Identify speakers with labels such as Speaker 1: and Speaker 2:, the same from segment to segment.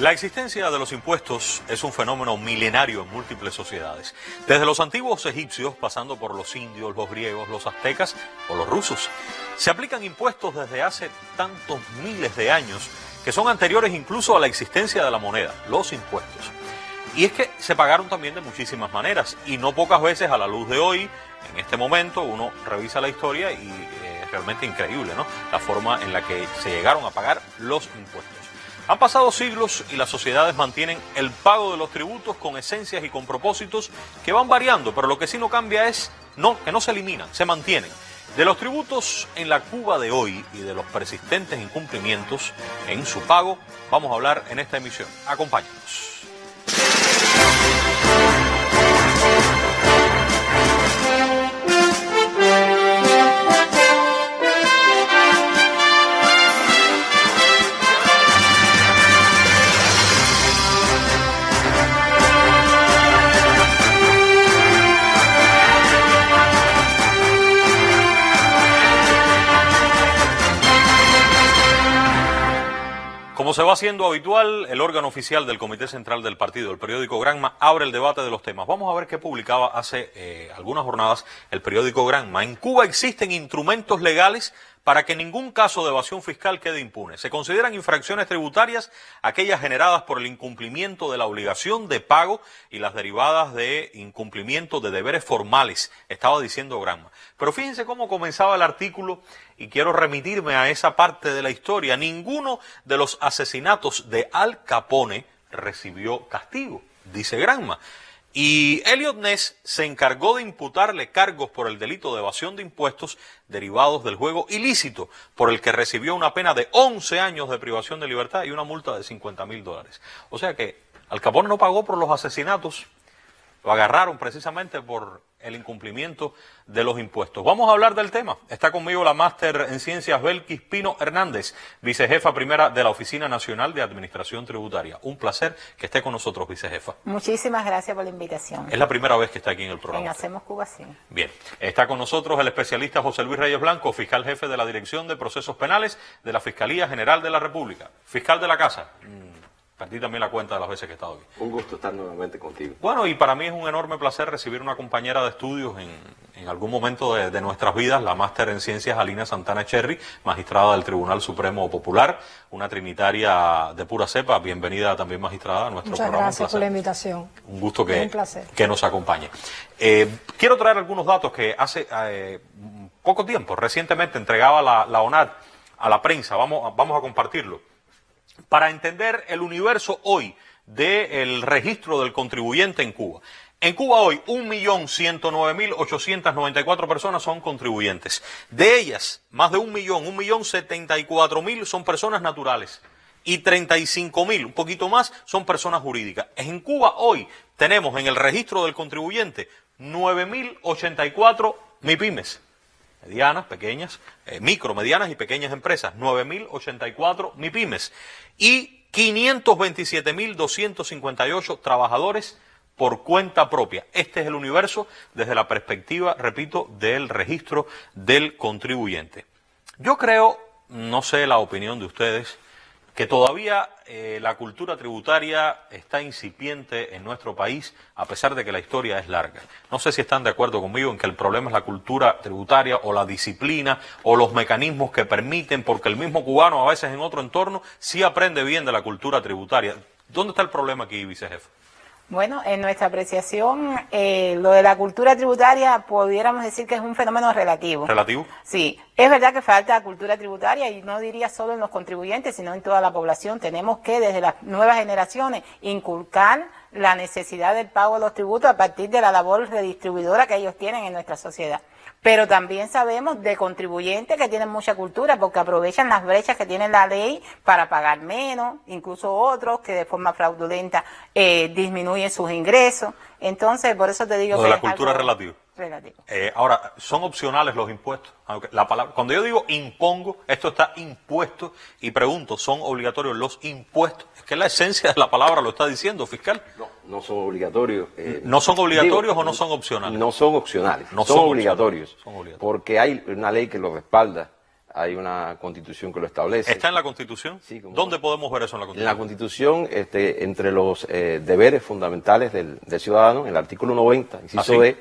Speaker 1: La existencia de los impuestos es un fenómeno milenario en múltiples sociedades, desde los antiguos egipcios, pasando por los indios, los griegos, los aztecas o los rusos. Se aplican impuestos desde hace tantos miles de años que son anteriores incluso a la existencia de la moneda, los impuestos. Y es que se pagaron también de muchísimas maneras, y no pocas veces a la luz de hoy, en este momento, uno revisa la historia y es realmente increíble, ¿no?, la forma en la que se llegaron a pagar los impuestos. Han pasado siglos y las sociedades mantienen el pago de los tributos con esencias y con propósitos que van variando, pero lo que sí no cambia es que no se eliminan, se mantienen. De los tributos en la Cuba de hoy y de los persistentes incumplimientos en su pago, vamos a hablar en esta emisión. Acompáñanos. Como se va haciendo habitual, el órgano oficial del Comité Central del Partido, el periódico Granma, abre el debate de los temas. Vamos a ver qué publicaba hace algunas jornadas el periódico Granma. En Cuba existen instrumentos legales para que ningún caso de evasión fiscal quede impune. Se consideran infracciones tributarias aquellas generadas por el incumplimiento de la obligación de pago y las derivadas de incumplimiento de deberes formales, estaba diciendo Granma. Pero fíjense cómo comenzaba el artículo, y quiero remitirme a esa parte de la historia. Ninguno de los asesinatos de Al Capone recibió castigo, dice Granma. Y Elliot Ness se encargó de imputarle cargos por el delito de evasión de impuestos derivados del juego ilícito, por el que recibió una pena de 11 años de privación de libertad y una multa de $50.000. O sea que Al Capone no pagó por los asesinatos, lo agarraron precisamente por el incumplimiento de los impuestos. Vamos a hablar del tema. Está conmigo la máster en ciencias Belkis Pino Hernández, vicejefa primera de la Oficina Nacional de Administración Tributaria. Un placer que esté con nosotros, vicejefa.
Speaker 2: Muchísimas gracias por la invitación.
Speaker 1: Es la primera vez que está aquí en el programa.
Speaker 2: En Hacemos Cuba, sí. Bien.
Speaker 1: Está con nosotros el especialista José Luis Reyes Blanco, fiscal jefe de la Dirección de Procesos Penales de la Fiscalía General de la República. Fiscal de la Casa. Perdí también la cuenta de las veces que he estado aquí.
Speaker 3: Un gusto estar nuevamente contigo.
Speaker 1: Bueno, y para mí es un enorme placer recibir una compañera de estudios en algún momento de nuestras vidas, la máster en ciencias Alina Santana Cherry, magistrada del Tribunal Supremo Popular, una trinitaria de pura cepa. Bienvenida también, magistrada, a nuestro programa.
Speaker 4: Muchas gracias por la invitación.
Speaker 1: Un gusto que nos acompañe. Quiero traer algunos datos que hace poco tiempo, recientemente, entregaba la ONAD a la prensa. Vamos a compartirlo. Para entender el universo hoy del registro del contribuyente en Cuba. En Cuba hoy, 1.109.894 personas son contribuyentes. De ellas, más de 1.074.000 son personas naturales. Y 35.000, un poquito más, son personas jurídicas. En Cuba hoy tenemos en el registro del contribuyente 9.084 MIPYMES. Medianas, pequeñas, micro, medianas y pequeñas empresas, 9.084 MIPYMES y 527.258 trabajadores por cuenta propia. Este es el universo desde la perspectiva, repito, del registro del contribuyente. Yo creo, no sé la opinión de ustedes, que todavía la cultura tributaria está incipiente en nuestro país, a pesar de que la historia es larga. No sé si están de acuerdo conmigo en que el problema es la cultura tributaria o la disciplina o los mecanismos que permiten, porque el mismo cubano a veces en otro entorno sí aprende bien de la cultura tributaria. ¿Dónde está el problema aquí, vicejefe?
Speaker 2: Bueno, en nuestra apreciación, lo de la cultura tributaria pudiéramos decir que es un fenómeno relativo.
Speaker 1: ¿Relativo?
Speaker 2: Sí, es verdad que falta cultura tributaria, y no diría solo en los contribuyentes, sino en toda la población. Tenemos que, desde las nuevas generaciones, inculcar la necesidad del pago de los tributos a partir de la labor redistribuidora que ellos tienen en nuestra sociedad. Pero también sabemos de contribuyentes que tienen mucha cultura, porque aprovechan las brechas que tiene la ley para pagar menos, incluso otros que de forma fraudulenta disminuyen sus ingresos. Entonces, por eso te digo
Speaker 1: que la cultura es relativo. Ahora, ¿son opcionales los impuestos? Aunque la palabra, cuando yo digo impongo, esto está impuesto, y pregunto, ¿son obligatorios los impuestos? Es que la esencia de la palabra lo está diciendo, fiscal.
Speaker 3: No son obligatorios.
Speaker 1: ¿No son obligatorios o no son opcionales?
Speaker 3: No son opcionales,
Speaker 1: no
Speaker 3: son obligatorios.
Speaker 1: Son obligatorios.
Speaker 3: Porque hay una ley que lo respalda hay una constitución que lo establece.
Speaker 1: ¿Está en la Constitución?
Speaker 3: Sí, como
Speaker 1: ¿Dónde podemos ver eso en la
Speaker 3: En la
Speaker 1: Constitución?
Speaker 3: Constitución, entre los deberes fundamentales del ciudadano, en el artículo 90, inciso
Speaker 1: ¿Ah, sí?
Speaker 3: D,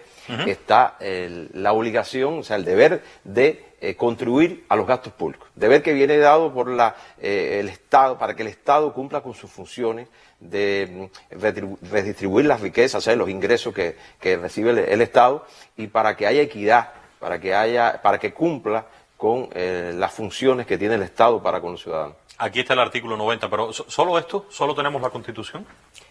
Speaker 3: está la obligación, o sea, el deber de contribuir a los gastos públicos. Deber que viene dado por el Estado, para que el Estado cumpla con sus funciones de redistribuir las riquezas, o sea, los ingresos que recibe el Estado, y para que haya equidad, para que cumpla con las funciones que tiene el Estado para con los ciudadanos.
Speaker 1: Aquí está el artículo 90, pero ¿solo esto? ¿Solo tenemos la Constitución?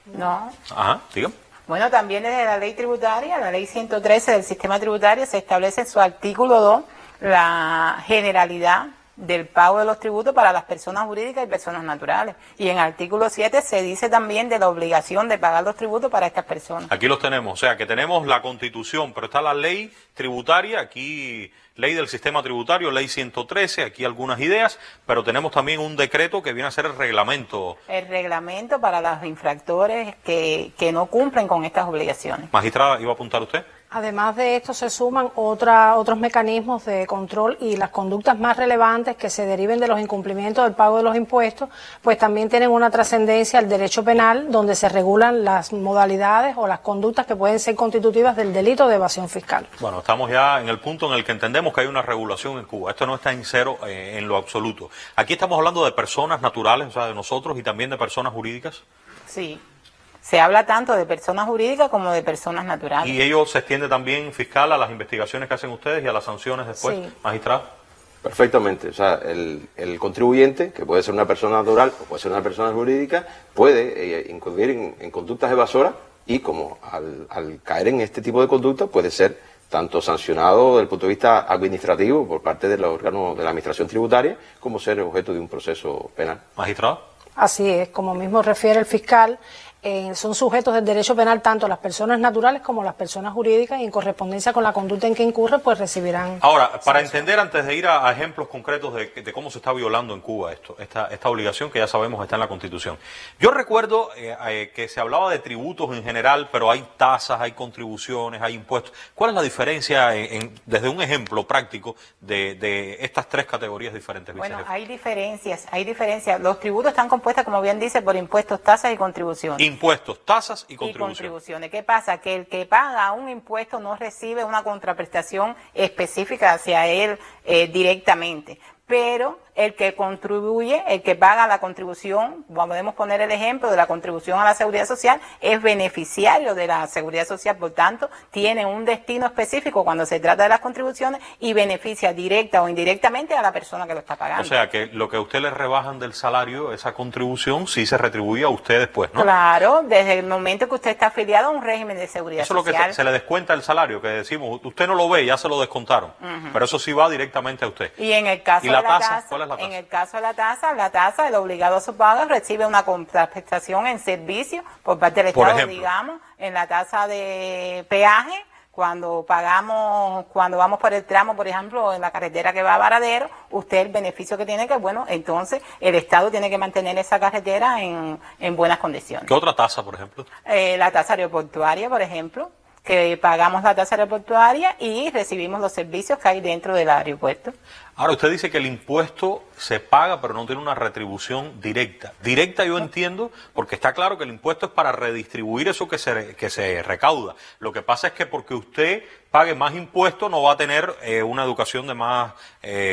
Speaker 2: No.
Speaker 1: Ajá, dígame.
Speaker 2: Bueno, también desde la ley tributaria, la ley 113 del sistema tributario, se establece en su artículo 2 la generalidad del pago de los tributos para las personas jurídicas y personas naturales. Y en el artículo 7 se dice también de la obligación de pagar los tributos para estas personas.
Speaker 1: Aquí los tenemos, o sea que tenemos la Constitución, pero está la ley tributaria, aquí ley del sistema tributario, ley 113, aquí algunas ideas, pero tenemos también un decreto que viene a ser el reglamento.
Speaker 2: El reglamento para los infractores que no cumplen con estas obligaciones.
Speaker 1: Magistrada, ¿iba a apuntar usted?
Speaker 4: Además de esto se suman otros mecanismos de control y las conductas más relevantes que se deriven de los incumplimientos del pago de los impuestos, pues también tienen una trascendencia al derecho penal, donde se regulan las modalidades o las conductas que pueden ser constitutivas del delito de evasión fiscal.
Speaker 1: Bueno, estamos ya en el punto en el que entendemos que hay una regulación en Cuba. Esto no está en cero en lo absoluto. Aquí estamos hablando de personas naturales, o sea, de nosotros, y también de personas jurídicas.
Speaker 2: Sí. Se habla tanto de personas jurídicas como de personas naturales.
Speaker 1: Y ello se extiende también, fiscal, a las investigaciones que hacen ustedes y a las sanciones después,
Speaker 4: Sí.
Speaker 1: magistrado.
Speaker 3: Perfectamente, o sea, el contribuyente, que puede ser una persona natural o puede ser una persona jurídica, puede incurrir en conductas evasoras y como al caer en este tipo de conductas puede ser tanto sancionado desde el punto de vista administrativo por parte del órgano de la administración tributaria como ser objeto de un proceso penal.
Speaker 1: Magistrado.
Speaker 4: Así es, como mismo refiere el fiscal, son sujetos del derecho penal tanto las personas naturales como las personas jurídicas y en correspondencia con la conducta en que incurre, pues recibirán.
Speaker 1: Ahora, para entender, antes de ir a ejemplos concretos de cómo se está violando en Cuba esta obligación que ya sabemos está en la Constitución. Yo recuerdo que se hablaba de tributos en general, pero hay tasas, hay contribuciones, hay impuestos. ¿Cuál es la diferencia, desde un ejemplo práctico, de estas tres categorías diferentes?
Speaker 2: Bueno,
Speaker 1: vicejefe?
Speaker 2: hay diferencias. Los tributos están compuestos, como bien dice, por impuestos, tasas y contribuciones.
Speaker 1: Impuestos, tasas y
Speaker 2: Y
Speaker 1: contribuciones.
Speaker 2: contribuciones. ¿Qué pasa? Que el que paga un impuesto no recibe una contraprestación específica hacia él directamente. Pero el que contribuye, el que paga la contribución, podemos poner el ejemplo de la contribución a la seguridad social, es beneficiario de la seguridad social, por tanto, tiene un destino específico cuando se trata de las contribuciones y beneficia directa o indirectamente a la persona que lo está pagando.
Speaker 1: O sea, que lo que a usted le rebajan del salario, esa contribución, sí se retribuye a usted después, ¿no?
Speaker 2: Claro, desde el momento que usted está afiliado a un régimen de seguridad
Speaker 1: Eso es lo que
Speaker 2: social.
Speaker 1: se le descuenta el salario, que decimos, usted no lo ve, ya se lo descontaron, pero eso sí va directamente a usted.
Speaker 2: Y en el caso
Speaker 1: ¿Y la
Speaker 2: de la
Speaker 1: tasa?
Speaker 2: tasa,
Speaker 1: ¿Cuál es la tasa?
Speaker 2: en el caso de la tasa, el obligado a su pago recibe una contraprestación en servicio por parte del
Speaker 1: Por
Speaker 2: Estado,
Speaker 1: ejemplo.
Speaker 2: digamos, en la tasa de peaje, cuando vamos por el tramo, por ejemplo, en la carretera que va a Varadero, usted el beneficio que tiene que, bueno, entonces el Estado tiene que mantener esa carretera en buenas condiciones.
Speaker 1: ¿Qué otra tasa, por ejemplo?
Speaker 2: La tasa aeroportuaria, por ejemplo, que pagamos la tasa aeroportuaria y recibimos los servicios que hay dentro del aeropuerto.
Speaker 1: Ahora, usted dice que el impuesto se paga, pero no tiene una retribución directa. Directa yo entiendo, porque está claro que el impuesto es para redistribuir eso que se recauda. Lo que pasa es que porque usted pague más impuestos no va a tener una educación de más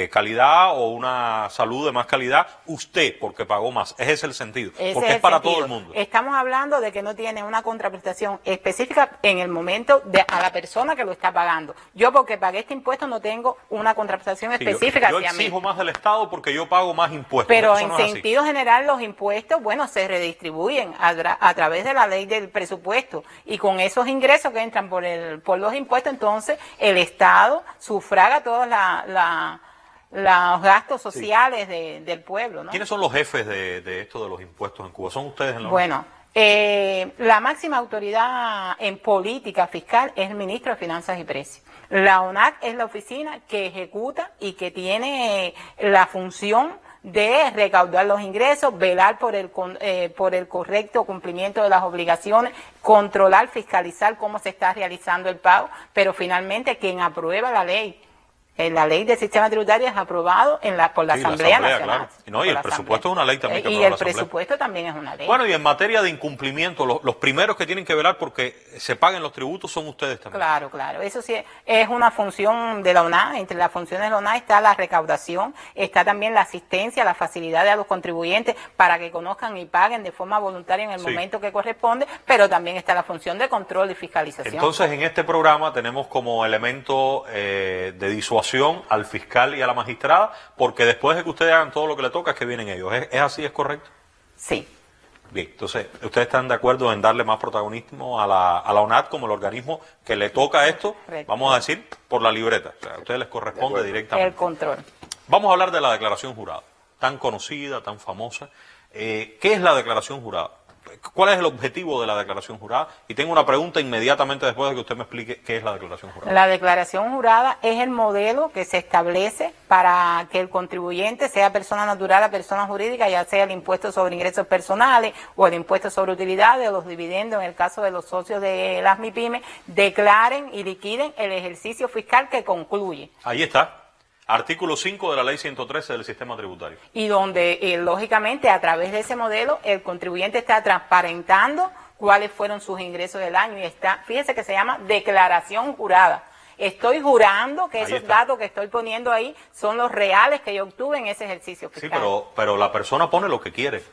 Speaker 1: calidad o una salud de más calidad usted, porque pagó más. Ese es el sentido,
Speaker 2: Ese
Speaker 1: porque
Speaker 2: es
Speaker 1: es
Speaker 2: el
Speaker 1: para
Speaker 2: sentido.
Speaker 1: todo el mundo.
Speaker 2: Estamos hablando de que no tiene una contraprestación específica en el momento a la persona que lo está pagando. Yo porque pagué este impuesto no tengo una contraprestación
Speaker 1: Sí,
Speaker 2: específica
Speaker 1: yo
Speaker 2: hacia mí.
Speaker 1: exijo más del Estado porque yo pago más impuestos.
Speaker 2: Pero
Speaker 1: Eso
Speaker 2: en
Speaker 1: no es así.
Speaker 2: sentido general los impuestos, bueno, se redistribuyen a través de la ley del presupuesto y con esos ingresos que entran por los impuestos, entonces el Estado sufraga todos los gastos sociales del pueblo, ¿no?
Speaker 1: ¿Quiénes son los jefes de esto de los impuestos en Cuba? ¿Son ustedes en la
Speaker 2: Bueno, la máxima autoridad en política fiscal es el ministro de Finanzas y Precios. La ONAC es la oficina que ejecuta y que tiene la función de recaudar los ingresos, velar por el correcto cumplimiento de las obligaciones, controlar, fiscalizar cómo se está realizando el pago, pero finalmente quien aprueba la ley La ley del sistema tributario es aprobado por la
Speaker 1: Sí,
Speaker 2: Asamblea Nacional.
Speaker 1: claro. No, y el presupuesto es una ley también que
Speaker 2: Y
Speaker 1: aprueba
Speaker 2: el
Speaker 1: la Asamblea.
Speaker 2: presupuesto también es una ley.
Speaker 1: Bueno, y en materia de incumplimiento, los primeros que tienen que velar porque se paguen los tributos son ustedes también.
Speaker 2: Claro, claro. Eso sí es una función de la ONAD. Entre las funciones de la ONAD está la recaudación, está también la asistencia, la facilidad a los contribuyentes para que conozcan y paguen de forma voluntaria en el
Speaker 1: Sí.
Speaker 2: momento que corresponde, pero también está la función de control y fiscalización.
Speaker 1: Entonces, en este programa tenemos como elemento de disuasión al fiscal y a la magistrada, porque después de que ustedes hagan todo lo que le toca es que vienen ellos. ¿Es así? ¿Es correcto?
Speaker 2: Sí.
Speaker 1: Bien, entonces, ¿ustedes están de acuerdo en darle más protagonismo a la ONAD como el organismo que le toca esto,
Speaker 2: Correcto.
Speaker 1: vamos a decir, por la libreta? O sea, a ustedes les corresponde directamente.
Speaker 2: El control.
Speaker 1: Vamos a hablar de la declaración jurada, tan conocida, tan famosa. ¿Qué es la declaración jurada? ¿Cuál es el objetivo de la declaración jurada? Y tengo una pregunta inmediatamente después de que usted me explique qué es la declaración jurada.
Speaker 2: La declaración jurada es el modelo que se establece para que el contribuyente, sea persona natural o persona jurídica, ya sea el impuesto sobre ingresos personales o el impuesto sobre utilidades o los dividendos, en el caso de los socios de las MIPYME, declaren y liquiden el ejercicio fiscal que concluye.
Speaker 1: Ahí está. Artículo 5 de la Ley 113 del Sistema Tributario.
Speaker 2: Y donde, lógicamente, a través de ese modelo, el contribuyente está transparentando cuáles fueron sus ingresos del año y está, fíjese que se llama declaración jurada. Estoy jurando que
Speaker 1: Ahí
Speaker 2: esos
Speaker 1: está.
Speaker 2: datos que estoy poniendo ahí son los reales que yo obtuve en ese ejercicio
Speaker 1: Sí,
Speaker 2: fiscal.
Speaker 1: pero la persona pone lo que quiere.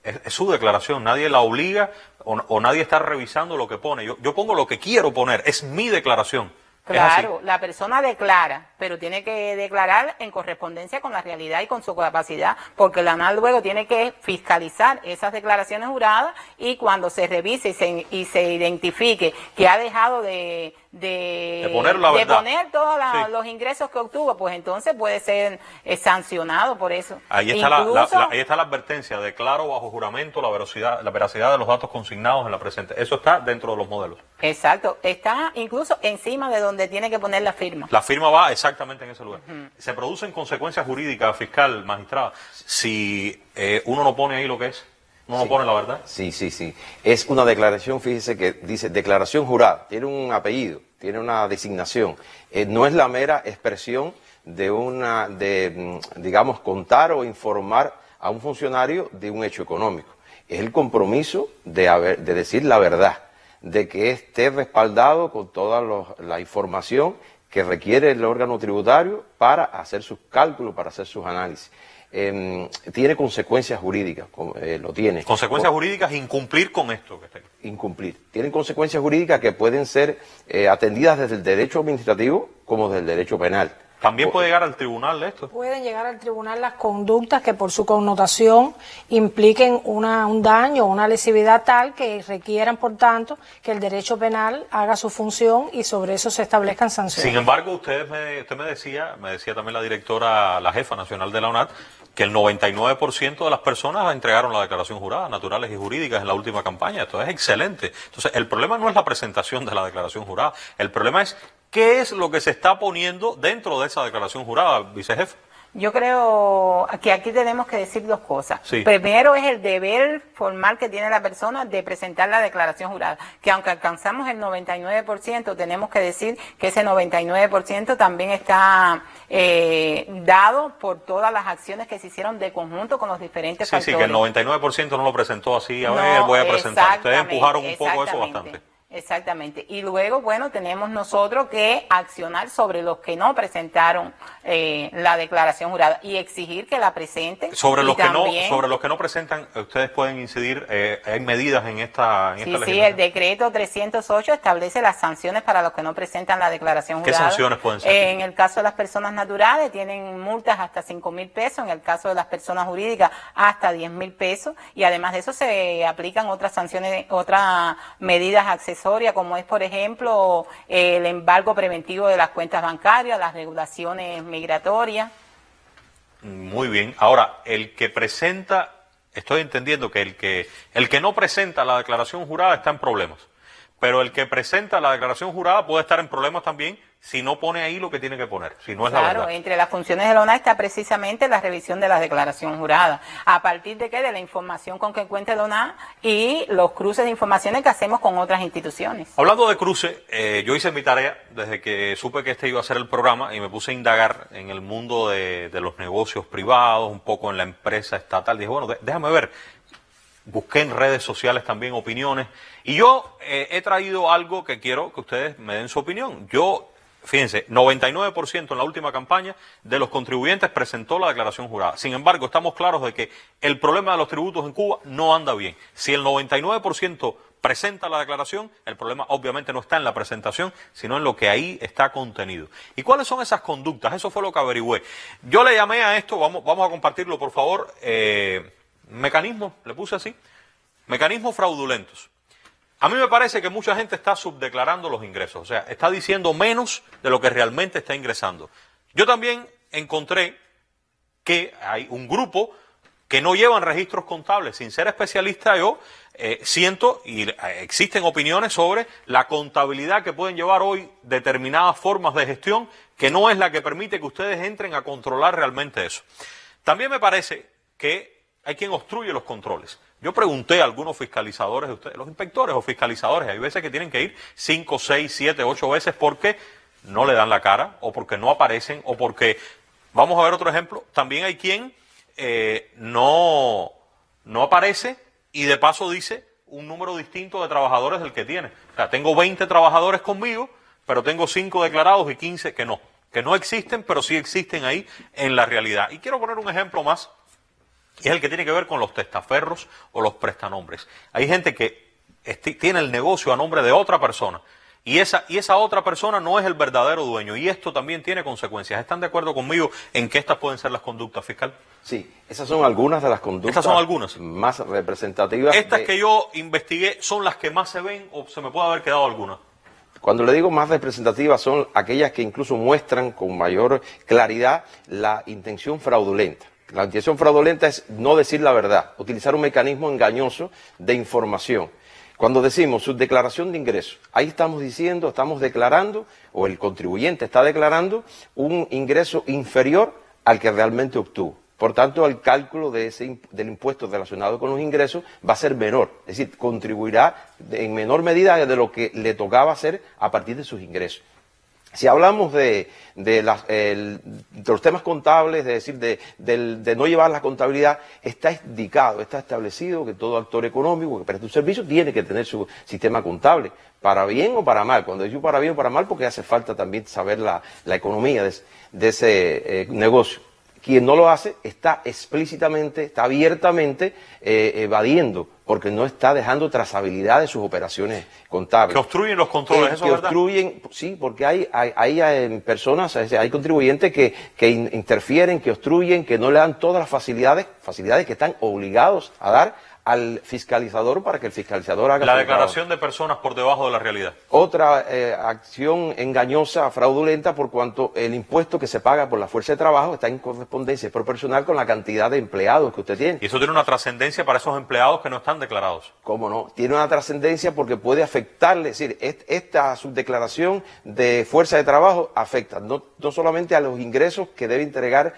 Speaker 1: Es su declaración, nadie la obliga o nadie está revisando lo que pone. Yo pongo lo que quiero poner, es mi declaración. Es así.
Speaker 2: Claro, la persona declara, pero tiene que declarar en correspondencia con la realidad y con su capacidad, porque la ANAL luego tiene que fiscalizar esas declaraciones juradas y cuando se revise y se identifique que ha dejado de
Speaker 1: poner la verdad.
Speaker 2: poner todos
Speaker 1: Sí.
Speaker 2: los ingresos que obtuvo, pues entonces puede ser sancionado por eso.
Speaker 1: Ahí está,
Speaker 2: Incluso-
Speaker 1: ahí está la advertencia, declaro bajo juramento la veracidad de los datos consignados en la presente. Eso está dentro de los modelos.
Speaker 2: Exacto, está incluso encima de donde tiene que poner la firma.
Speaker 1: La firma va exactamente en ese lugar. Se producen consecuencias jurídicas, fiscal, magistrada, si uno no pone ahí lo que es, uno no pone la verdad.
Speaker 3: Sí, sí, sí. Es una declaración, fíjese que dice declaración jurada, tiene un apellido, tiene una designación. No es la mera expresión digamos, contar o informar a un funcionario de un hecho económico. Es el compromiso de decir la verdad, de que esté respaldado con toda la información que requiere el órgano tributario para hacer sus cálculos, para hacer sus análisis. Tiene consecuencias jurídicas, lo tiene.
Speaker 1: Consecuencias jurídicas, incumplir con esto que está ahí.
Speaker 3: Incumplir. Tienen consecuencias jurídicas que pueden ser atendidas desde el derecho administrativo como desde el derecho penal.
Speaker 1: También puede llegar al tribunal esto.
Speaker 4: Pueden llegar al tribunal las conductas que por su connotación impliquen un daño o una lesividad tal que requieran, por tanto, que el derecho penal haga su función y sobre eso se establezcan sanciones.
Speaker 1: Sin embargo, usted me decía también la directora, la jefa nacional de la ONAD, que el 99% de las personas entregaron la declaración jurada, naturales y jurídicas, en la última campaña. Esto es excelente. Entonces, el problema no es la presentación de la declaración jurada, el problema es qué es lo que se está poniendo dentro de esa declaración jurada, vicejefe.
Speaker 2: Yo creo que aquí tenemos que decir dos cosas.
Speaker 1: Sí.
Speaker 2: Primero es el deber formal que tiene la persona de presentar la declaración jurada, que aunque alcanzamos el 99%, tenemos que decir que ese 99% también está dado por todas las acciones que se hicieron de conjunto con los diferentes
Speaker 1: Sí,
Speaker 2: factores.
Speaker 1: sí, que el 99% no lo presentó así, a
Speaker 2: No,
Speaker 1: ver, voy a presentar. Ustedes
Speaker 2: exactamente,
Speaker 1: empujaron un poco eso
Speaker 2: exactamente.
Speaker 1: bastante.
Speaker 2: Exactamente. Y luego, bueno, tenemos nosotros que accionar sobre los que no presentaron la declaración jurada y exigir que la presenten.
Speaker 1: Sobre
Speaker 2: Y
Speaker 1: los
Speaker 2: también-
Speaker 1: que no presentan, ustedes pueden incidir, hay medidas en esta
Speaker 2: Sí,
Speaker 1: legislación.
Speaker 2: el decreto 308 establece las sanciones para los que no presentan la declaración
Speaker 1: ¿Qué
Speaker 2: jurada.
Speaker 1: sanciones pueden ser?
Speaker 2: En el caso de las personas naturales tienen multas hasta 5.000 pesos, en el caso de las personas jurídicas hasta 10.000 pesos y además de eso se aplican otras sanciones, otras medidas accesorias como es por ejemplo el embargo preventivo de las cuentas bancarias, las regulaciones migratorias.
Speaker 1: Muy bien. Ahora, el que presenta, estoy entendiendo que el que no presenta la declaración jurada está en problemas. pero el que presenta la declaración jurada puede estar en problemas también si no pone ahí lo que tiene que poner, si no es la
Speaker 2: Claro,
Speaker 1: verdad.
Speaker 2: entre las funciones de la ONA está precisamente la revisión de la declaración jurada. ¿A partir de qué? De la información con que cuenta la ONA y los cruces de informaciones que hacemos con otras instituciones.
Speaker 1: Hablando de cruce, yo hice mi tarea desde que supe que este iba a ser el programa y me puse a indagar en el mundo de los negocios privados, un poco en la empresa estatal. Dije, bueno, déjame ver. Busqué en redes sociales también opiniones y yo he traído algo que quiero que ustedes me den su opinión. Fíjense, 99% en la última campaña de los contribuyentes presentó la declaración jurada. Sin embargo, estamos claros de que el problema de los tributos en Cuba no anda bien. Si el 99% presenta la declaración, el problema obviamente no está en la presentación, sino en lo que ahí está contenido. ¿Y cuáles son esas conductas? Eso fue lo que averigüé. Yo le llamé a esto, vamos a compartirlo por favor, mecanismos, le puse así, mecanismos fraudulentos. A mí me parece que mucha gente está subdeclarando los ingresos, o sea, está diciendo menos de lo que realmente está ingresando. Yo también encontré que hay un grupo que no llevan registros contables. Sin ser especialista, yo siento, y existen opiniones sobre la contabilidad que pueden llevar hoy determinadas formas de gestión, que no es la que permite que ustedes entren a controlar realmente eso. También me parece que hay quien obstruye los controles. Yo pregunté a algunos fiscalizadores de ustedes, los inspectores o fiscalizadores, hay veces que tienen que ir 5, 6, 7, 8 veces porque no le dan la cara, o porque no aparecen, o porque, vamos a ver otro ejemplo, también hay quien no aparece y de paso dice un número distinto de trabajadores del que tiene. O sea, tengo 20 trabajadores conmigo, pero tengo 5 declarados y 15 que no existen, pero sí existen ahí en la realidad. Y quiero poner un ejemplo más, y es el que tiene que ver con los testaferros o los prestanombres. Hay gente que tiene el negocio a nombre de otra persona y esa otra persona no es el verdadero dueño, y esto también tiene consecuencias. ¿Están de acuerdo conmigo en que estas pueden ser las conductas, fiscal?
Speaker 3: Sí, esas son algunas de las conductas.
Speaker 1: Estas son algunas
Speaker 3: más representativas.
Speaker 1: Estas que yo investigué son las que más se ven, o se me puede haber quedado alguna.
Speaker 3: Cuando le digo más representativas, son aquellas que incluso muestran con mayor claridad la intención fraudulenta. La intención fraudulenta es no decir la verdad, utilizar un mecanismo engañoso de información. Cuando decimos subdeclaración de ingresos, ahí estamos diciendo, estamos declarando, o el contribuyente está declarando, un ingreso inferior al que realmente obtuvo. Por tanto, el cálculo del impuesto relacionado con los ingresos va a ser menor, es decir, contribuirá en menor medida de lo que le tocaba hacer a partir de sus ingresos. Si hablamos de los temas contables, es decir, de no llevar la contabilidad, está indicado, está establecido que todo actor económico que presta un servicio tiene que tener su sistema contable, para bien o para mal. Cuando digo para bien o para mal, porque hace falta también saber la economía de ese negocio. Quien no lo hace está explícitamente, está abiertamente evadiendo, porque no está dejando trazabilidad de sus operaciones contables.
Speaker 1: Que obstruyen los controles, ¿eso es verdad?
Speaker 3: Obstruyen, sí, porque hay personas, hay contribuyentes que interfieren, que obstruyen, que no le dan todas las facilidades que están obligados a dar al fiscalizador para que el fiscalizador haga
Speaker 1: la
Speaker 3: su
Speaker 1: declaración
Speaker 3: trabajo.
Speaker 1: de personas por debajo de la realidad.
Speaker 3: Otra acción engañosa, fraudulenta, por cuanto el impuesto que se paga por la fuerza de trabajo está en correspondencia proporcional con la cantidad de empleados que usted tiene.
Speaker 1: Y eso tiene una trascendencia para esos empleados que no están declarados.
Speaker 3: ¿Cómo no? Tiene una trascendencia porque puede afectarle, es decir, esta subdeclaración de fuerza de trabajo afecta no solamente a los ingresos que debe entregar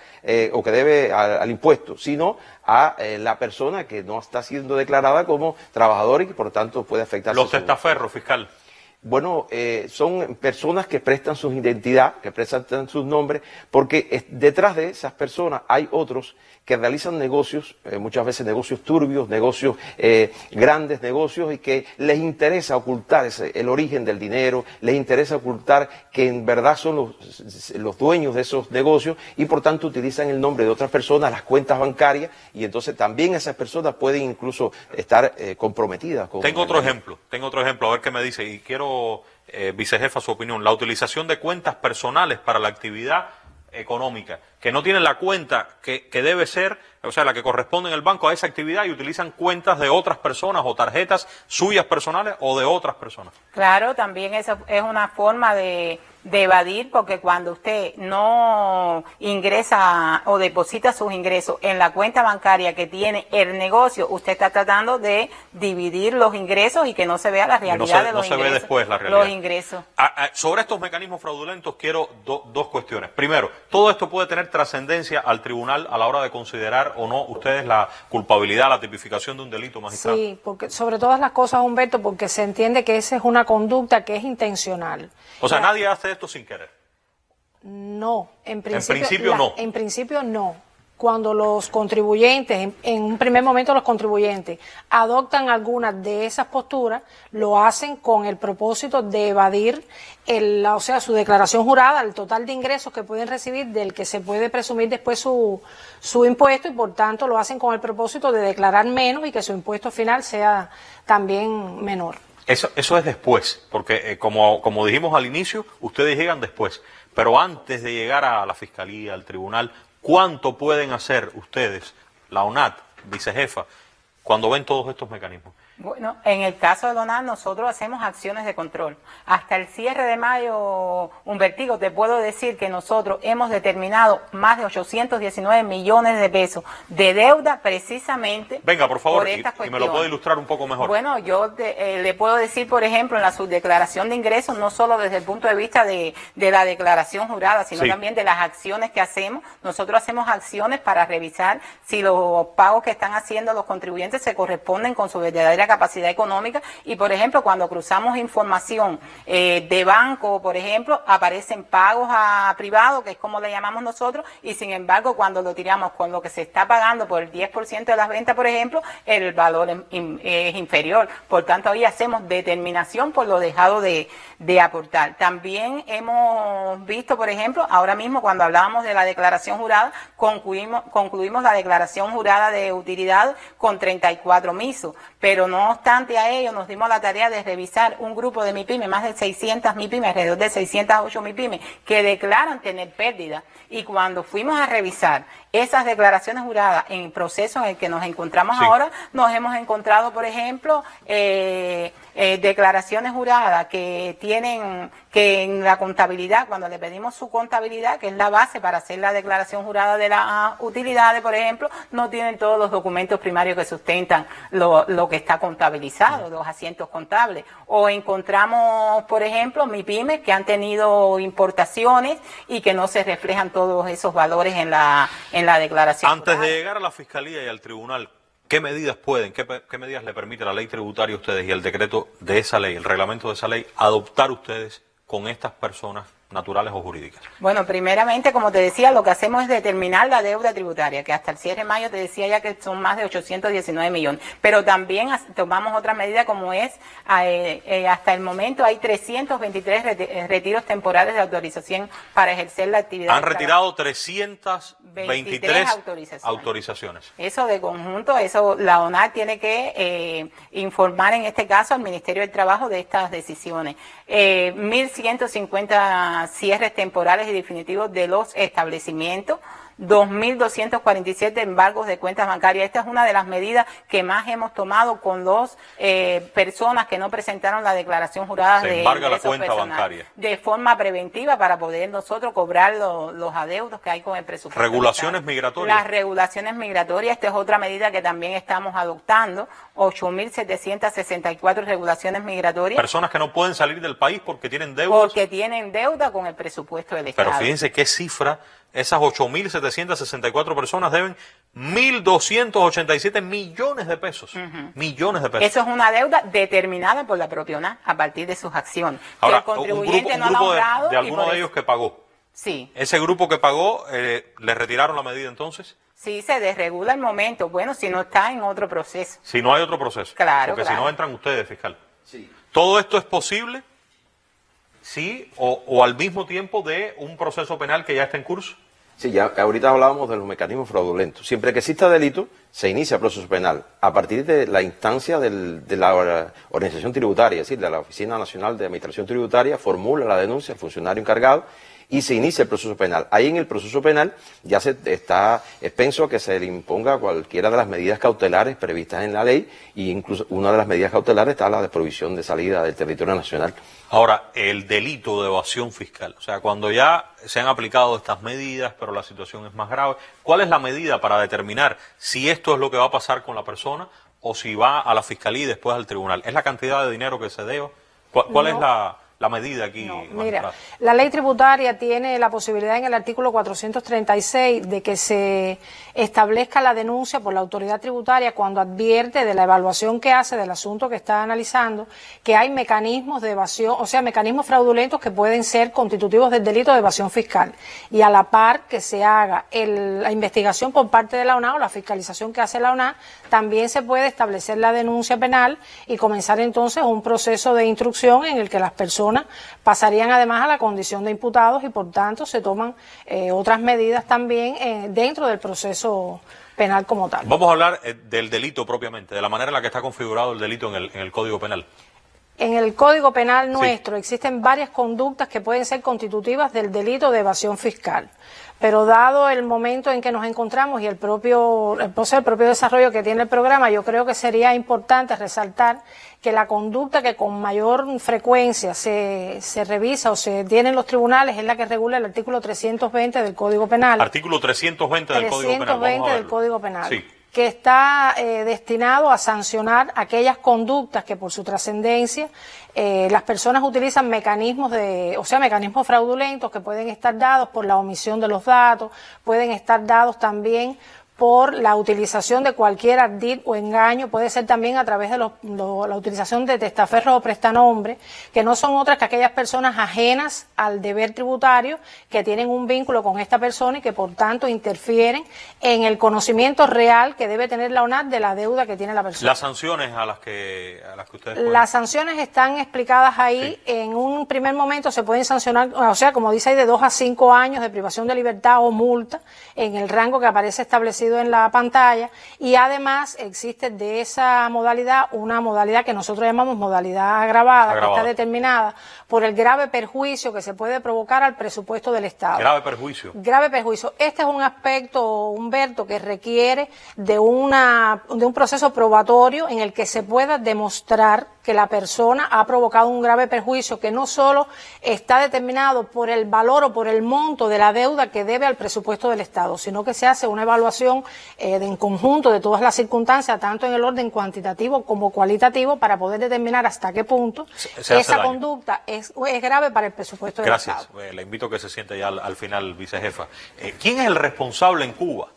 Speaker 3: o que debe al impuesto, sino a la persona que no está siendo declarada como trabajador y que por tanto puede afectar.
Speaker 1: Los testaferros, fiscal.
Speaker 3: Bueno, son personas que prestan su identidad, que prestan sus nombres, porque detrás de esas personas hay otros que realizan negocios, muchas veces negocios turbios, negocios grandes negocios, y que les interesa ocultar el origen del dinero, les interesa ocultar que en verdad son los dueños de esos negocios, y por tanto utilizan el nombre de otras personas, las cuentas bancarias, y entonces también esas personas pueden incluso estar comprometidas.
Speaker 1: Tengo otro ejemplo, a ver qué me dice, y quiero, vicejefa, su opinión. La utilización de cuentas personales para la actividad económica, que no tienen la cuenta que debe ser o sea, la que corresponde en el banco a esa actividad y utilizan cuentas de otras personas o tarjetas suyas personales o de otras personas.
Speaker 2: Claro, también eso es una forma de evadir, porque cuando usted no ingresa o deposita sus ingresos en la cuenta bancaria que tiene el negocio, usted está tratando de dividir los ingresos y que no se vea la realidad de los ingresos.
Speaker 1: No se ve después la realidad.
Speaker 2: Los ingresos.
Speaker 1: Sobre estos mecanismos fraudulentos quiero dos cuestiones. Primero, todo esto puede tener trascendencia al tribunal a la hora de considerar o no ustedes la culpabilidad, la tipificación de un delito, magistrado.
Speaker 4: Sí, porque sobre todas las cosas, Humberto, porque se entiende que esa es una conducta que es intencional.
Speaker 1: O sea, nadie hace esto sin querer.
Speaker 4: No, en principio,
Speaker 1: no.
Speaker 4: En principio no. Cuando los contribuyentes, en un primer momento los contribuyentes, adoptan algunas de esas posturas, lo hacen con el propósito de evadir o sea, su declaración jurada, el total de ingresos que pueden recibir, del que se puede presumir después su impuesto, y por tanto lo hacen con el propósito de declarar menos y que su impuesto final sea también menor.
Speaker 1: Eso es después, porque como dijimos al inicio, ustedes llegan después. Pero antes de llegar a la Fiscalía, al Tribunal, ¿cuánto pueden hacer ustedes, la ONAT, vicejefa, cuando ven todos estos mecanismos?
Speaker 2: Bueno, en el caso de la ONAT nosotros hacemos acciones de control. Hasta el cierre de mayo, Humbertico, te puedo decir que nosotros hemos determinado más de 819 millones de pesos de deuda precisamente.
Speaker 1: Venga, por favor,
Speaker 2: por
Speaker 1: y me lo puede ilustrar un poco mejor.
Speaker 2: Bueno, yo le puedo decir, por ejemplo, en la subdeclaración de ingresos, no solo desde el punto de vista de la declaración jurada, sino también de las acciones que hacemos. Nosotros hacemos acciones para revisar si los pagos que están haciendo los contribuyentes se corresponden con su verdadera capacidad económica, y por ejemplo cuando cruzamos información de banco, por ejemplo, aparecen pagos a privado, que es como le llamamos nosotros, y sin embargo cuando lo tiramos con lo que se está pagando por el 10% de las ventas, por ejemplo, el valor es inferior. Por tanto, ahí hacemos determinación por lo dejado de aportar. También hemos visto, por ejemplo, ahora mismo cuando hablábamos de la declaración jurada, concluimos la declaración jurada de utilidad con 34 misos, pero no obstante a ello nos dimos la tarea de revisar un grupo de MIPYME, más de 600 MIPYME, alrededor de 608 MIPYME, que declaran tener pérdida. Y cuando fuimos a revisar esas declaraciones juradas en el proceso en el que nos encontramos ahora, nos hemos encontrado, por ejemplo, declaraciones juradas que tienen que en la contabilidad, cuando le pedimos su contabilidad, que es la base para hacer la declaración jurada de las utilidades, por ejemplo, no tienen todos los documentos primarios que sustentan lo que está contabilizado, los asientos contables. O encontramos, por ejemplo, MIPYMES que han tenido importaciones y que no se reflejan todos esos valores en la declaración
Speaker 1: Antes
Speaker 2: jurada.
Speaker 1: de llegar a la Fiscalía y al Tribunal, ¿qué medidas qué medidas le permite la ley tributaria a ustedes y el decreto de esa ley, el reglamento de esa ley, adoptar ustedes con estas personas naturales o jurídicas?
Speaker 2: Bueno, primeramente, como te decía, lo que hacemos es determinar la deuda tributaria, que hasta el cierre de mayo te decía ya que son más de 819 millones. Pero también tomamos otra medida como es, hasta el momento hay 323 retiros temporales de autorización para ejercer la actividad.
Speaker 1: Han retirado 323 autorizaciones.
Speaker 2: Eso de conjunto, eso la ONAT tiene que informar en este caso al Ministerio del Trabajo de estas decisiones. 1.150 cierres temporales y definitivos de los establecimientos, 2.247 embargos de cuentas bancarias. Esta es una de las medidas que más hemos tomado con las personas que no presentaron la declaración jurada de
Speaker 1: embarga la
Speaker 2: ingresos
Speaker 1: cuenta
Speaker 2: personales,
Speaker 1: bancaria.
Speaker 2: de forma preventiva para poder nosotros cobrar los adeudos que hay con el presupuesto.
Speaker 1: Regulaciones migratorias.
Speaker 2: Las regulaciones migratorias, esta es otra medida que también estamos adoptando, 8.764 regulaciones migratorias.
Speaker 1: Personas que no pueden salir del país porque tienen deudas.
Speaker 2: Porque tienen deuda con el presupuesto del Estado.
Speaker 1: Pero fíjense qué cifra, esas 8.764 personas deben 1.287 millones de pesos. Millones de pesos.
Speaker 2: Eso es una deuda determinada por la propia ONAT a partir de sus acciones.
Speaker 1: Ahora,
Speaker 2: el contribuyente
Speaker 1: un grupo de
Speaker 2: y
Speaker 1: alguno
Speaker 2: por
Speaker 1: de ellos que pagó.
Speaker 2: Sí.
Speaker 1: ¿Ese grupo que pagó, le retiraron la medida entonces?
Speaker 2: Sí, se desregula el momento. Bueno, si no está en otro proceso.
Speaker 1: Si no hay otro proceso.
Speaker 2: Claro,
Speaker 1: Porque
Speaker 2: claro.
Speaker 1: si no entran ustedes, fiscal.
Speaker 3: Sí.
Speaker 1: ¿Todo esto es posible? Sí, o al mismo tiempo de un proceso penal que ya está en curso.
Speaker 3: Sí, ya ahorita hablábamos de los mecanismos fraudulentos. Siempre que exista delito, se inicia proceso penal. A partir de la instancia de la organización tributaria, es decir, de la Oficina Nacional de Administración Tributaria, formula la denuncia el funcionario encargado y se inicia el proceso penal. Ahí en el proceso penal ya se está expenso a que se le imponga cualquiera de las medidas cautelares previstas en la ley, y incluso una de las medidas cautelares está la de prohibición de salida del territorio nacional.
Speaker 1: Ahora, el delito de evasión fiscal, o sea, cuando ya se han aplicado estas medidas, pero la situación es más grave, ¿cuál es la medida para determinar si esto es lo que va a pasar con la persona o si va a la fiscalía y después al tribunal? ¿Es la cantidad de dinero que se debe? ¿Cuál es la medida aquí?
Speaker 4: No, mira, la ley tributaria tiene la posibilidad en el artículo 436 de que se establezca la denuncia por la autoridad tributaria cuando advierte de la evaluación que hace del asunto que está analizando, que hay mecanismos de evasión, o sea, mecanismos fraudulentos que pueden ser constitutivos del delito de evasión fiscal. Y a la par que se haga la investigación por parte de la ONA o la fiscalización que hace la ONA, también se puede establecer la denuncia penal y comenzar entonces un proceso de instrucción en el que las personas pasarían además a la condición de imputados y por tanto se toman otras medidas también dentro del proceso penal como tal.
Speaker 1: Vamos a hablar del delito propiamente, de la manera en la que está configurado el delito en el Código Penal.
Speaker 4: En el Código Penal nuestro existen varias conductas que pueden ser constitutivas del delito de evasión fiscal, pero dado el momento en que nos encontramos y el propio desarrollo que tiene el programa, yo creo que sería importante resaltar que la conducta que con mayor frecuencia se revisa o se tiene en los tribunales es la que regula el artículo 320 del Código Penal.
Speaker 1: Artículo 320 del Código Penal.
Speaker 4: 320 del Código Penal.
Speaker 1: Sí.
Speaker 4: Que está destinado a sancionar aquellas conductas que por su trascendencia las personas utilizan mecanismos mecanismos fraudulentos que pueden estar dados por la omisión de los datos, pueden estar dados también por la utilización de cualquier ardid o engaño, puede ser también a través de la utilización de testaferros o prestanombres, que no son otras que aquellas personas ajenas al deber tributario que tienen un vínculo con esta persona y que por tanto interfieren en el conocimiento real que debe tener la ONAT de la deuda que tiene la persona.
Speaker 1: Las sanciones a las que ustedes pueden...
Speaker 4: Las sanciones están explicadas ahí. Sí. En un primer momento se pueden sancionar, o sea, como dice ahí, de 2 a 5 años de privación de libertad o multa en el rango que aparece establecido en la pantalla, y además existe de esa modalidad una modalidad que nosotros llamamos modalidad agravada, que está determinada por el grave perjuicio que se puede provocar al presupuesto del Estado.
Speaker 1: Grave perjuicio.
Speaker 4: Grave perjuicio. Este es un aspecto, Humberto, que requiere de un proceso probatorio en el que se pueda demostrar que la persona ha provocado un grave perjuicio que no solo está determinado por el valor o por el monto de la deuda que debe al presupuesto del Estado, sino que se hace una evaluación en conjunto de todas las circunstancias, tanto en el orden cuantitativo como cualitativo, para poder determinar hasta qué punto esa conducta es grave para el presupuesto del Estado.
Speaker 1: Gracias. Le invito a que se siente ya al final, vicejefa. ¿Quién es el responsable en Cuba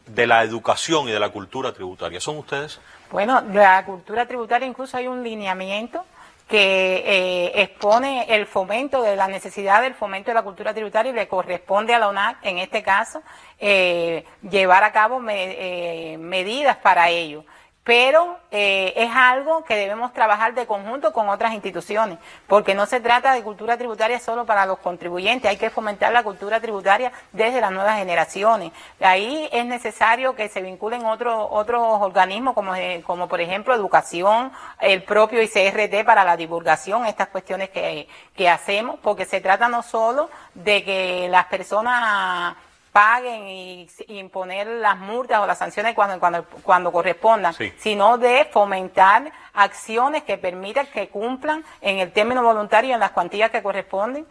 Speaker 1: de la educación y de la cultura tributaria? ¿Son ustedes?
Speaker 2: Bueno, la cultura tributaria, incluso hay un lineamiento que expone el fomento de la necesidad del fomento de la cultura tributaria, y le corresponde a la ONAC, en este caso, llevar a cabo medidas para ello. Pero es algo que debemos trabajar de conjunto con otras instituciones, porque no se trata de cultura tributaria solo para los contribuyentes, hay que fomentar la cultura tributaria desde las nuevas generaciones. Ahí es necesario que se vinculen otros organismos, como por ejemplo educación, el propio ICRT para la divulgación, estas cuestiones que hacemos, porque se trata no solo de que las personas paguen y imponer las multas o las sanciones cuando correspondan, sí, sino de fomentar acciones que permitan que cumplan en el término voluntario, en las cuantías que corresponden,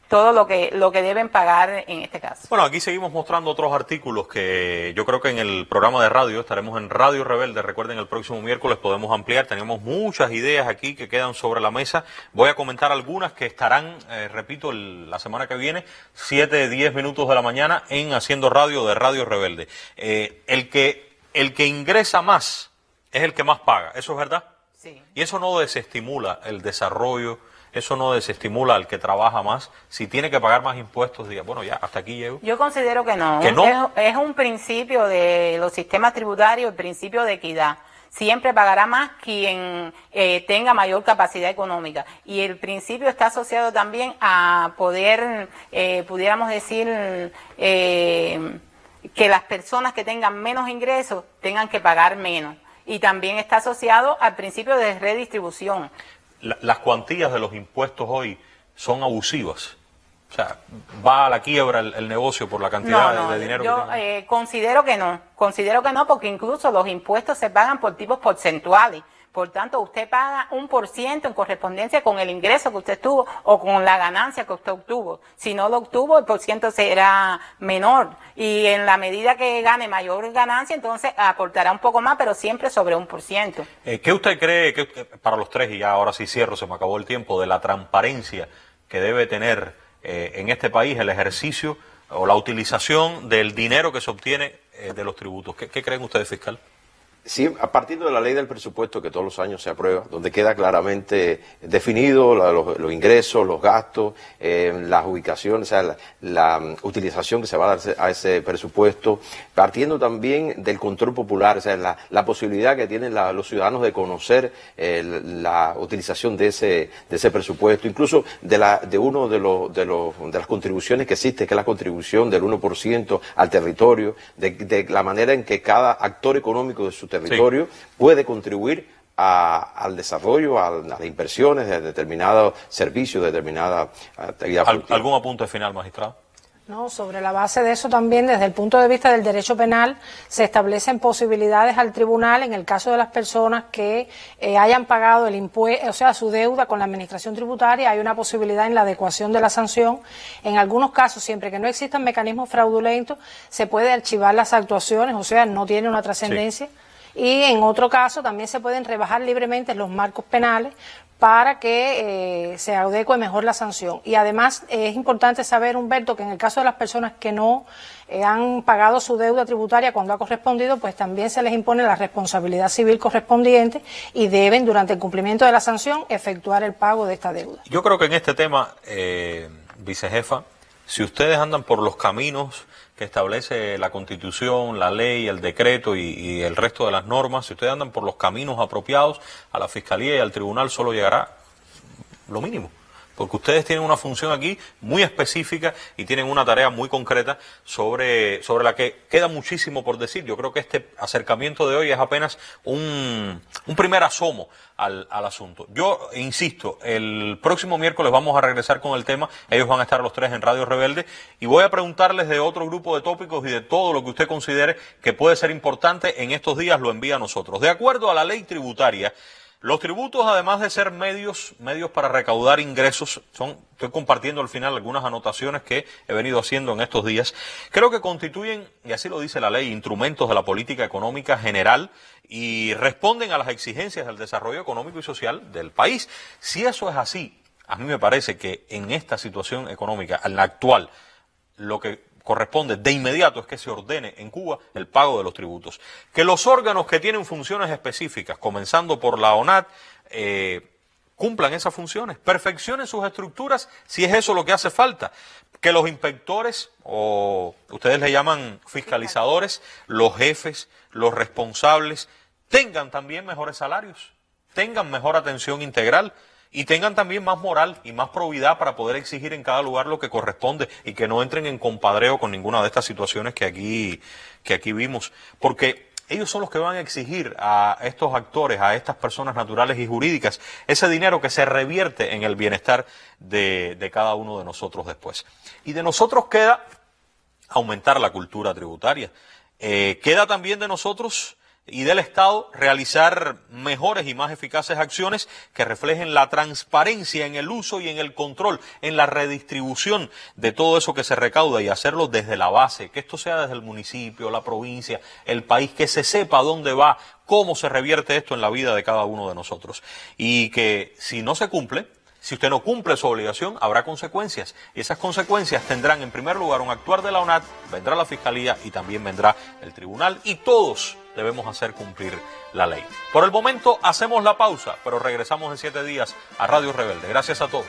Speaker 2: todo lo que deben pagar en este caso.
Speaker 1: Bueno, aquí seguimos mostrando otros artículos que yo creo que en el programa de radio, estaremos en Radio Rebelde, recuerden, el próximo miércoles podemos ampliar, tenemos muchas ideas aquí que quedan sobre la mesa. Voy a comentar algunas que estarán, repito, la semana que viene, 7-10 minutos de la mañana en Haciendo Radio de Radio Rebelde. El que ingresa más es el que más paga, ¿eso es verdad?
Speaker 2: Sí. Y
Speaker 1: eso no desestimula el desarrollo. Eso no desestimula al que trabaja más. Si tiene que pagar más impuestos, diga, bueno, ya, hasta aquí llego.
Speaker 2: Yo considero que no.
Speaker 1: ¿Que no?
Speaker 2: Es un principio de los sistemas tributarios, el principio de equidad. Siempre pagará más quien tenga mayor capacidad económica. Y el principio está asociado también a poder, pudiéramos decir, que las personas que tengan menos ingresos tengan que pagar menos. Y también está asociado al principio de redistribución.
Speaker 1: Las cuantías de los impuestos hoy son abusivas. O sea, ¿va a la quiebra el negocio por la cantidad de dinero
Speaker 2: yo,
Speaker 1: que tiene?
Speaker 2: considero que no, porque incluso los impuestos se pagan por tipos porcentuales. Por tanto, usted paga 1% en correspondencia con el ingreso que usted tuvo o con la ganancia que usted obtuvo. Si no lo obtuvo, el porciento será menor. Y en la medida que gane mayor ganancia, entonces aportará un poco más, pero siempre sobre 1%.
Speaker 1: ¿Qué usted cree, para los tres, y ya ahora sí cierro, se me acabó el tiempo, de la transparencia que debe tener en este país el ejercicio o la utilización del dinero que se obtiene de los tributos? ¿Qué creen ustedes, fiscal?
Speaker 3: Sí, a partir de la ley del presupuesto que todos los años se aprueba, donde queda claramente definido los ingresos, los gastos, las ubicaciones, o sea, la utilización que se va a dar a ese presupuesto, partiendo también del control popular, o sea, la posibilidad que tienen los ciudadanos de conocer la utilización de ese presupuesto, incluso de las contribuciones que existe, que es la contribución del 1% al territorio, de la manera en que cada actor económico de su territorio puede contribuir al desarrollo, a las inversiones de determinados servicios, de determinada actividad productiva.
Speaker 1: ¿Algún apunte final, magistrado?
Speaker 4: No, sobre la base de eso también, desde el punto de vista del derecho penal, se establecen posibilidades al tribunal en el caso de las personas que hayan pagado el impuesto, o sea, su deuda con la administración tributaria. Hay una posibilidad en la adecuación de la sanción. En algunos casos, siempre que no existan mecanismos fraudulentos, se puede archivar las actuaciones, o sea, no tiene una trascendencia. Sí. Y en otro caso también se pueden rebajar libremente los marcos penales para que se adecue mejor la sanción. Y además es importante saber, Humberto, que en el caso de las personas que no han pagado su deuda tributaria cuando ha correspondido, pues también se les impone la responsabilidad civil correspondiente y deben, durante el cumplimiento de la sanción, efectuar el pago de esta deuda.
Speaker 1: Yo creo que en este tema, vicejefa, si ustedes andan por los caminos que establece la Constitución, la ley, el decreto y el resto de las normas, si ustedes andan por los caminos apropiados, a la Fiscalía y al Tribunal solo llegará lo mínimo. Porque ustedes tienen una función aquí muy específica y tienen una tarea muy concreta sobre la que queda muchísimo por decir. Yo creo que este acercamiento de hoy es apenas un primer asomo al asunto. Yo insisto, el próximo miércoles vamos a regresar con el tema. Ellos van a estar los tres en Radio Rebelde y voy a preguntarles de otro grupo de tópicos y de todo lo que usted considere que puede ser importante en estos días, lo envía a nosotros. De acuerdo a la ley tributaria, los tributos, además de ser medios para recaudar ingresos, estoy compartiendo al final algunas anotaciones que he venido haciendo en estos días, creo que constituyen, y así lo dice la ley, instrumentos de la política económica general y responden a las exigencias del desarrollo económico y social del país. Si eso es así, a mí me parece que en esta situación económica, en la actual, lo que corresponde de inmediato es que se ordene en Cuba el pago de los tributos. Que los órganos que tienen funciones específicas, comenzando por la ONAT, cumplan esas funciones, perfeccionen sus estructuras si es eso lo que hace falta. Que los inspectores, o ustedes le llaman fiscalizadores, los jefes, los responsables, tengan también mejores salarios, tengan mejor atención integral, y tengan también más moral y más probidad para poder exigir en cada lugar lo que corresponde y que no entren en compadreo con ninguna de estas situaciones que aquí vimos. Porque ellos son los que van a exigir a estos actores, a estas personas naturales y jurídicas, ese dinero que se revierte en el bienestar de cada uno de nosotros después. Y de nosotros queda aumentar la cultura tributaria. Queda también de nosotros y del Estado realizar mejores y más eficaces acciones que reflejen la transparencia en el uso y en el control, en la redistribución de todo eso que se recauda y hacerlo desde la base, que esto sea desde el municipio, la provincia, el país, que se sepa dónde va, cómo se revierte esto en la vida de cada uno de nosotros. Y que si no se cumple, si usted no cumple su obligación, habrá consecuencias. Y esas consecuencias tendrán, en primer lugar, un actuar de la ONAT, vendrá la Fiscalía y también vendrá el Tribunal. Y todos debemos hacer cumplir la ley. Por el momento, hacemos la pausa, pero regresamos en 7 días a Radio Rebelde. Gracias a todos.